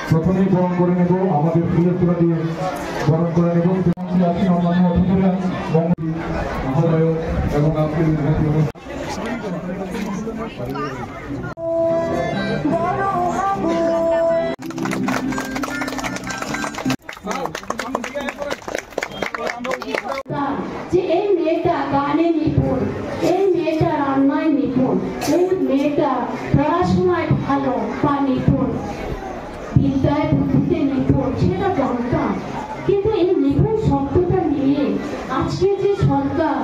প্রথমেই বরণ করে নেব, আমাদের ফুলের তোলা দিয়ে বরণ করে নেব। আছেন অন্যান্য অতিথিরা, আহ্বায়ক এবং আজকের যে এই মেয়েটা গানে নিপুণ, এই মেয়েটা রান্নায় নিপুণ, এই মেয়েটা পড়াশোনায় ভালো বা নিপুণ, বিদ্যায় বুদ্ধিতে নিপুণ, সেটা জানতাম। কিন্তু এই নিপুণ শব্দটা নিয়ে আজকে যে সরকার,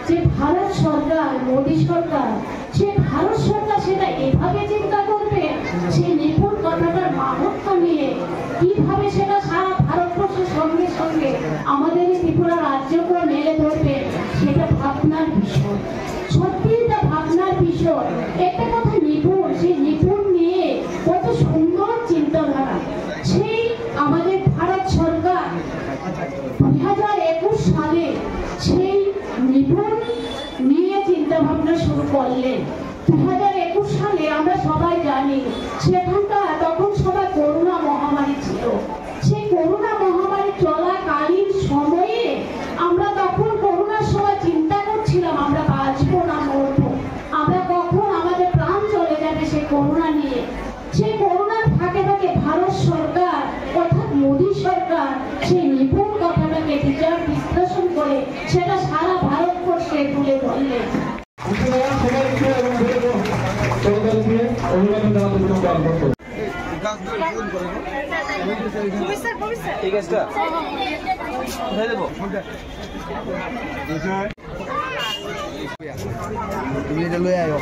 যে ভারত সরকার, মোদী সরকার, সে ভারত সরকার সেটা এভাবে চিন্তা করবে, সেই নিপুণ কথাটার মাহাত্ম্য নিয়ে কিভাবে সেটা সারা ভারতবর্ষের সঙ্গে সঙ্গে আমাদের এই ত্রিপুরা রাজ্যকে মেলে ধরবে, সেটা ভাবনার বিষয়। সত্যি এটা ভাবনার বিষয়। একটা কথা নিপুণ, সেই নিপুণ নিয়ে কত সুন্দর চিন্তাধারা। সেই আমাদের ভারত সরকার 2021 সালে সেই নিপুণ নিয়ে চিন্তা ভাবনা শুরু করলেন। 2021 সালে আমরা সবাই জানি সেখানকার তখন সবাই করোনা মহামারী ছিল। সেই করোনা মহামারী চলাকালীন সময়ে আমরা তখন করোনার সময় চিন্তা করছিলাম আমরা বাঁচবো না মরবো, আমরা কখন আমাদের প্রাণ চলে যাবে সেই করোনা নিয়ে। সেই করোনার ফাঁকে ফাঁকে ভারত সরকার অর্থাৎ মোদী সরকার সেই নিপুণ কথাটাকে বিচার বিশ্লেষণ করে সেটা সারা ভারতবর্ষে তুলে ধরলেন। ঠিক আছে তুমি এটা লই আয়ো।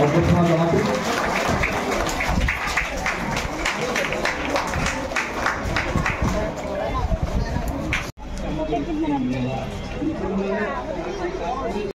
অবস্থান জানাতে